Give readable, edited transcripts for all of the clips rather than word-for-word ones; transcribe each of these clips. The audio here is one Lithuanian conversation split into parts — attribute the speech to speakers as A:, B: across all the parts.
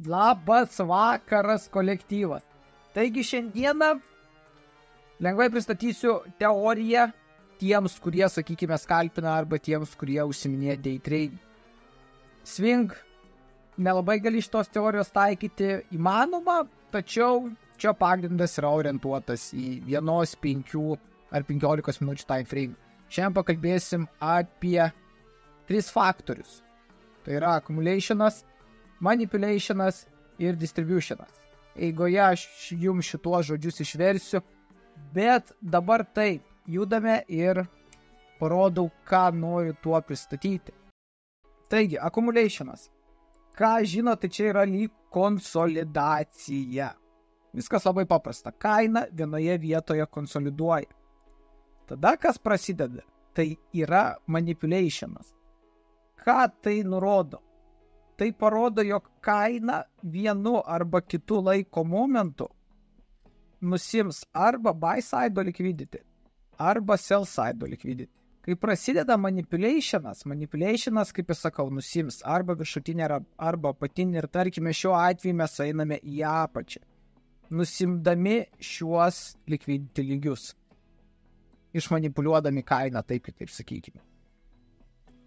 A: Labas vakaras, kolektyvas. Taigi šiandieną lengvai pristatysiu teoriją tiems, kurie, sakykime, skalpina arba tiems, kurie užsiminėja day trading. Swing nelabai gali šitos teorijos taikyti įmanoma, tačiau čia pagrindas yra orientuotas į 1, 5 ar 15 minučių time frame. Šiandien pakalbėsim apie 3 faktorius. Tai yra accumulationas, manipulationas ir distributionas. Eigoje aš jums šituos žodžius išversiu, bet dabar taip, judame ir parodau, ką noriu tuo pristatyti. Taigi, accumulationas. Ką žino, tai čia yra lyg konsolidacija. Viskas labai paprasta. Kaina vienoje vietoje konsoliduoja. Tada kas prasideda? Tai yra manipulationas. Ką tai nurodo? Tai parodo, jog kaina vienu arba kitu laiko momentu nusims arba buy side liquidity, arba sell side liquidity. Kai prasideda manipulationas, kaip ir sakau, nusims arba viršutinė arba apatinė ir tarkime šiuo atveju mes einame į apačią, nusimdami šiuos liquidity lygius, išmanipuliuodami kainą, taip sakykime.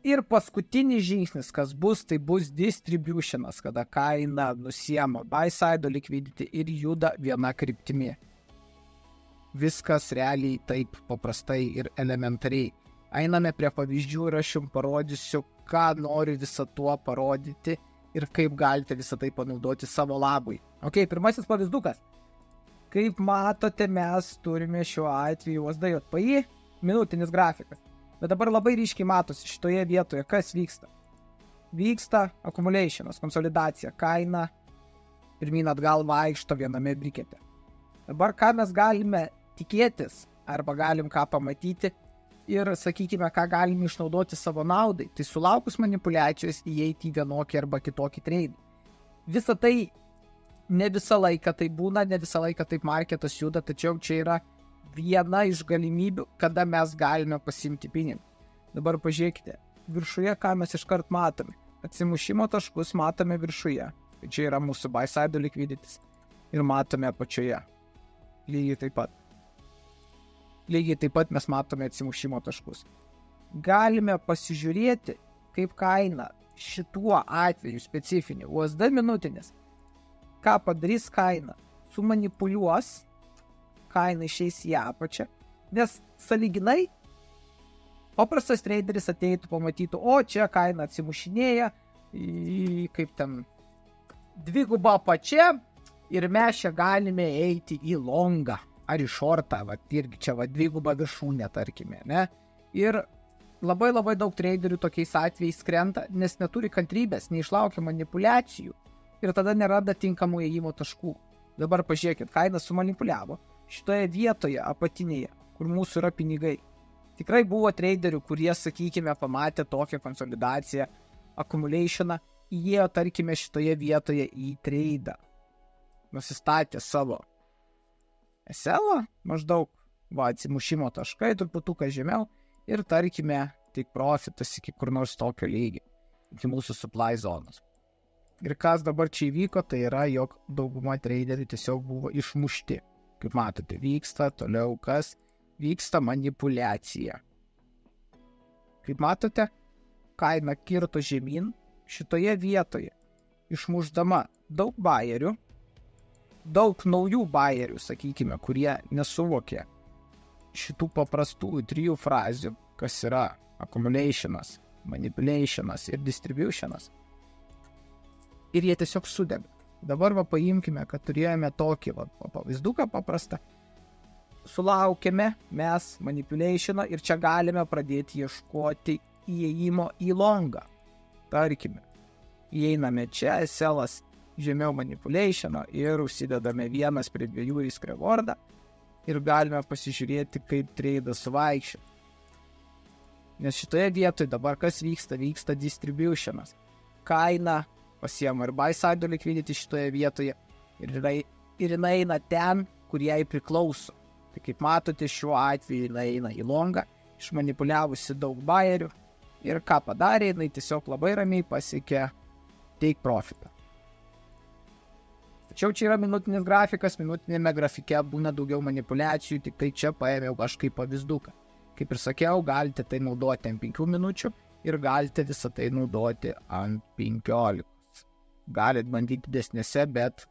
A: Ir paskutinis žingsnis, kas bus, tai bus distributionas, kada kaina nusiema buy side liquidity ir juda viena kryptimi. Viskas realiai taip paprastai ir elementariai. Einame prie pavyzdžių ir aš jums parodysiu, ką noriu visą tuo parodyti ir kaip galite visą tai panaudoti savo labui. Ok, pirmasis pavyzdukas. Kaip matote, mes turime šiuo atveju USD-JPY minutinis grafikas. Bet dabar labai ryškiai matosi šitoje vietoje, kas vyksta. Vyksta accumulationas, konsolidacija, kaina pirmyn atgal vaikšto viename brikete. Dabar ką mes galime tikėtis, arba galim ką pamatyti ir, sakykime, ką galime išnaudoti savo naudai, tai sulaukus manipulacijos įeiti į vienokį arba kitokį trade. Visa tai ne visą laiką tai būna, ne visą laiką taip marketas juda, tačiau čia yra viena iš galimybių, kada mes galime pasiimti pinigus. Dabar pažiūrėkite, viršuje, ką mes iškart matome. Atsimušimo taškus matome viršuje. Čia yra mūsų buy side liquidity. Ir matome apačioje. Lygiai taip pat mes matome atsimušimo taškus. Galime pasižiūrėti, kaip kaina šituo atveju specifinį USD minutinis. Ką padarys kaina? Sumanipuliuos, kaina išeis į apačią, nes sąlyginai paprastas traderis ateitų, pamatytų, o čia kaina atsimušinėja, kaip ten dviguba apačia ir mes čia galime eiti į longą ar į shortą, irgi čia dviguba viršūnė, tarkime, ne? Ir labai daug traderių tokiais atvejais krenta, nes neturi kantrybės, neišlaukia manipulacijų ir tada neranda tinkamų ėjimo taškų. Dabar pažiūrėkit, kaina sumanipuliavo šitoje vietoje apatinėje, kur mūsų yra pinigai. Tikrai buvo traderių, kurie, sakykime, pamatė tokią konsolidaciją, accumulationą, įėjo, tarkime, šitoje vietoje į tradą. Nusistatė savo SL, maždaug, atsimušimo taškai, truputuką žemiau, ir, tarkime, tik profitas iki kur nors tokio lygio, iki mūsų supply zonos. Ir kas dabar čia įvyko, tai yra, jog dauguma traderių tiesiog buvo išmušti. Kaip matote, vyksta toliau kas? Vyksta manipulacija. Kaip matote, kaina kirto žemyn šitoje vietoje, išmušdama daug buyerių, daug naujų buyerių, sakykime, kurie nesuvokė šitų paprastų 3 frazių, kas yra accumulationas, manipulationas ir distributionas. Ir jie tiesiog sudega. Dabar paimkime, kad turėjome tokį pavyzduką paprastą. Sulaukėme mes manipulationą ir čia galime pradėti ieškoti įėjimo į longą. Tarkime, įeiname čia, SL-as žemiau manipulationą ir užsidedame 1 prie 2 risk rewardą ir galime pasižiūrėti, kaip tradas vaikščia. Nes šitoje vietoje dabar kas vyksta? Vyksta distributionas. Kaina pasiema ir buy side liquidity šitoje vietoje ir jinai eina ten, kur jai priklauso. Tai kaip matote, šiuo atveju jinai eina į longą, išmanipuliavusi daug buyerių ir ką padarė, jinai tiesiog labai ramiai pasiekė take profitą. Tačiau čia yra minutinis grafikas, minutinėme grafike būna daugiau manipulacijų, tik tai čia paėmiau kažkaip pavyzduką. Kaip ir sakiau, galite tai naudoti ant 5 minučių ir galite visą tai naudoti ant 15. Galit bandyti didesnėse, bet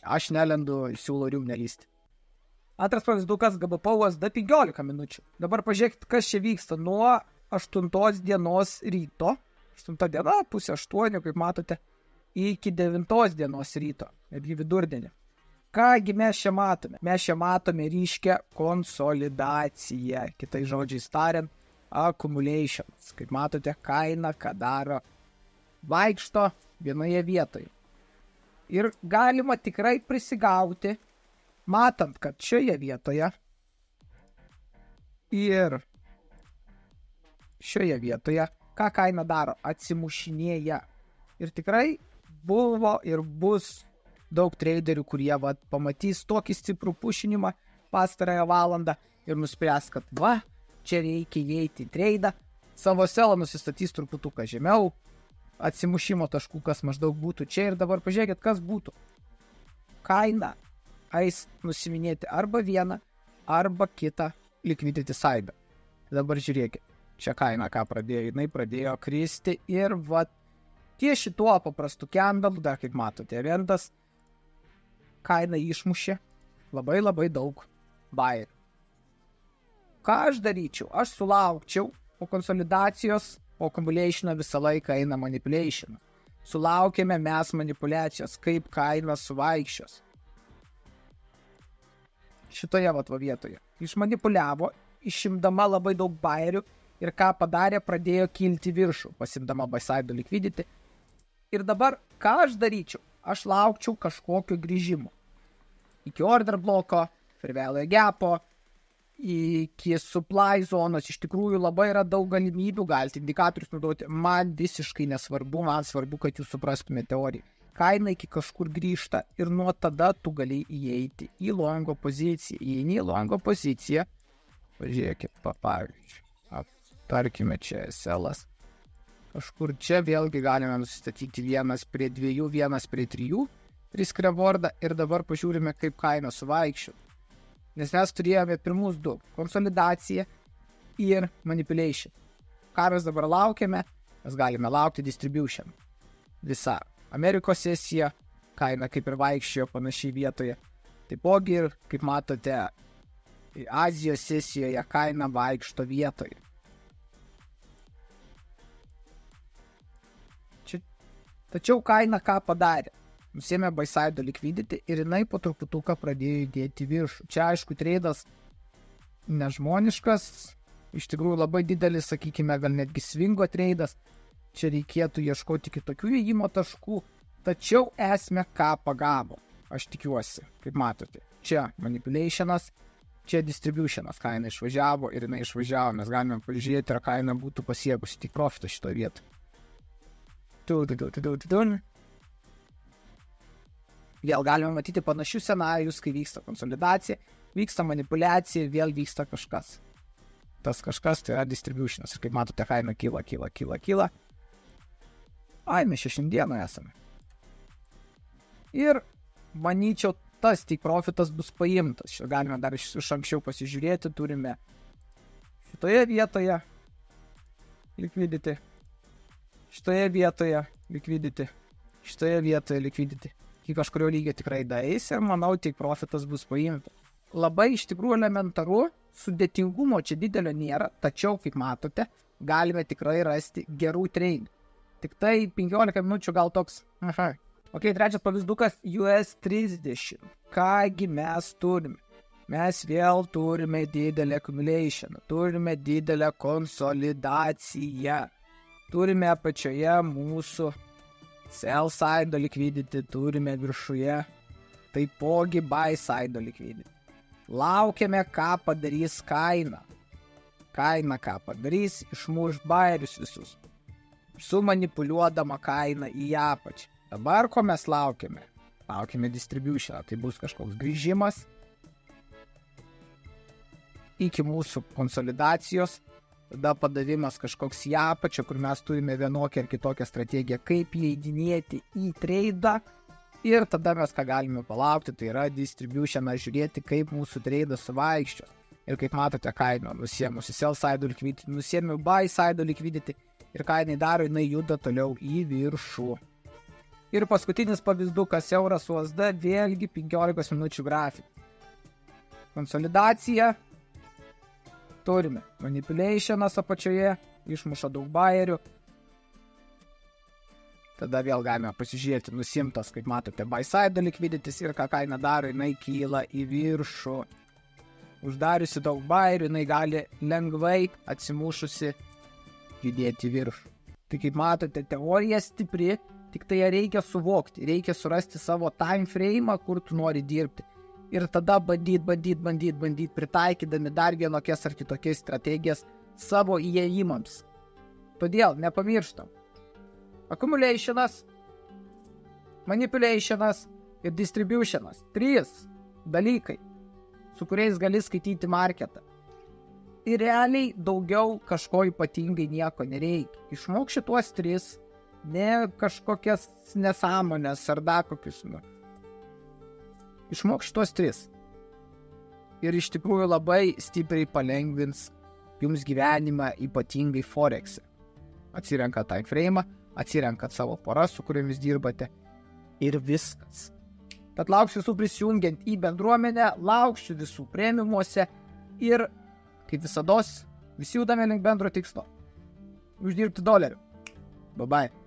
A: aš nelendu, siūlau jums nelysti. Antras pavyzdukas GBP USD 15 minučių. Dabar pažiūrėkit, kas čia vyksta nuo 8 dienos ryto, 8 diena, pusė 8, kaip matote, iki 9 dienos ryto, netgi vidurdienį. Kągi mes čia matome? Mes čia matome ryškę konsolidaciją, kitai žodžiais tariant, accumulations. Kaip matote, kaina, ką daro, vaikšto vienoje vietoje. Ir galima tikrai prisigauti, matant, kad šioje vietoje ir šioje vietoje, ką kaina daro, atsimušinėja. Ir tikrai buvo ir bus daug traderių, kurie pamatys tokį stiprų pušinimą pastarąją valandą ir nuspręs, kad čia reikia įeiti į tradą, savo selą nusistatys truputuką žemiau, atsimušimo taškų, kas maždaug būtų čia ir dabar. Pažiūrėkit, kas būtų. Kaina eis nusiminėti arba vieną, arba kitą liquidity side. Dabar žiūrėkit, čia kaina ką pradėjo, jinai pradėjo kristi ir ties šituo paprastu candle, dar kaip matote, rendas, kaina išmušė labai daug buyer. Ką aš daryčiau? Aš sulaukčiau po konsolidacijos, po accumulation visą laiką eina manipulation. Sulaukėme mes manipulacijos, kaip kaina suvaikščios. Šitoje vietoje. Išmanipuliavo, išimdama labai daug buyerių ir ką padarė, pradėjo kilti viršų, pasimdama buy side liquidity. Ir dabar, ką aš daryčiau? Aš laukčiau kažkokio grįžimo. Iki order bloko, fair gapo, iki supply zonos. Iš tikrųjų labai yra daug galimybių, galite indikatorius naudoti. Man visiškai nesvarbu, man svarbu, kad jūs suprastumėte teoriją. Kaina iki kažkur grįžta ir nuo tada tu gali įeiti į longo poziciją. Įeini į longo poziciją, pažiūrėkit, pavyzdžiui, tarkime čia SL-as. Kažkur čia vėlgi galime nusistatyti 1 prie 2, 1 prie 3 risk rewardą ir dabar pažiūrime, kaip kaina suvaikščio. Nes mes turėjome pirmus 2, konsolidaciją ir manipulation. Ką mes dabar laukiame? Mes galime laukti distribution. Visa Amerikos sesija, kaina kaip ir vaikščiojo panašiai vietoje. Taipogi ir, kaip matote, Azijos sesijoje kaina vaikšto vietoje. Tačiau kaina ką padarė? Nusėmė buy side liquidity ir jinai po truputuką pradėjo judėti viršų. Čia aišku tradas nežmoniškas, iš tikrųjų labai didelis, sakykime, gal netgi swingo tradas. Čia reikėtų ieškoti kitokių įėjimo taškų, tačiau esmė ką pagavo. Aš tikiuosi, kaip matote, čia manipulationas, čia distributionas, kaina išvažiavo ir jinai išvažiavo, mes galime pažiūrėti, ar kaina būtų pasiekusi tik profitą šitoje vietoje. Vėl galime matyti panašius scenarijus, kai vyksta konsolidacija, vyksta manipulacija ir vėl vyksta kažkas. Tas kažkas tai yra distributionas ir kaip matote, kaina kyla. Ai, mes šiandieną esame. Ir manyčiau, tas tik profitas bus paimtas. Čia galime dar iš anksčiau pasižiūrėti, turime šitoje vietoje liquidity, šitoje vietoje liquidity, šitoje vietoje liquidity. Iki kažkurio lygio tikrai daeis ir manau, tik profitas bus paimtas. Labai iš tikrųjų elementaru, sudėtingumo čia didelio nėra, tačiau, kaip matote, galime tikrai rasti gerų trade. Tik tai 15 minučių gal toks. Ok, trečias pavyzdukas US 30. Kągi mes turime? Mes vėl turime didelę accumulation, turime didelę konsolidaciją. Turime apačioje mūsų sell side liquidity, turime viršuje taipogi buy side liquidity. Laukiame, ką padarys kaina. Kaina ką padarys, išmuš buyerius visus, sumanipuliuodama kainą į apačią. Dabar ko mes laukiame? Laukiame distribution, tai bus kažkoks grįžimas iki mūsų konsolidacijos, tada padavimas kažkoks į apačią, kur mes turime vienokią ar kitokią strategiją, kaip įeidinėti į tradą Ir tada mes ką galime palaukti, tai yra distribution, žiūrėti, kaip mūsų treidas suvaikščios. Ir kaip matote, kaina nusiėmusi sell side liquidity, nusiėmiau buy side liquidity ir ką jinai daro, jinai juda toliau į viršų. Ir paskutinis pavyzdukas euras USD, vėlgi 15 minučių grafikas. Konsolidacija. Turime manipulationas apačioje, išmuša daug buyerių. Tada vėl galime pasižiūrėti, nusimtas, kaip matote, buy side liquidities ir ką kaina daro, jinai kyla į viršų. Uždariusi daug buyerių, jinai gali lengvai atsimušusi judėti viršų. Tai kaip matote, teorija stipri, tik tai ją reikia suvokti, reikia surasti savo time frame, kur tu nori dirbti. Ir tada bandyti, pritaikydami dar vienokias ar kitokias strategijas savo įėjimams. Todėl nepamirštam. Accumulationas, manipulationas ir distributionas. 3 dalykai, su kuriais gali skaityti marketą. Ir realiai daugiau kažko ypatingai nieko nereikia. Išmok šituos 3, ne kažkokias nesąmonės ar dar kokius. Išmok šitos 3. Ir iš tikrųjų labai stipriai palengvins jums gyvenimą, ypatingai Forex. Atsirenka time frame, atsirenkat savo poras, su kuriomis dirbate ir viskas. Tad lauksiu visų prisijungiant į bendruomenę, lauksiu visų premiumuose ir, kaip visados, visi judame link bendro tikslo. Uždirbti $. Bye bye.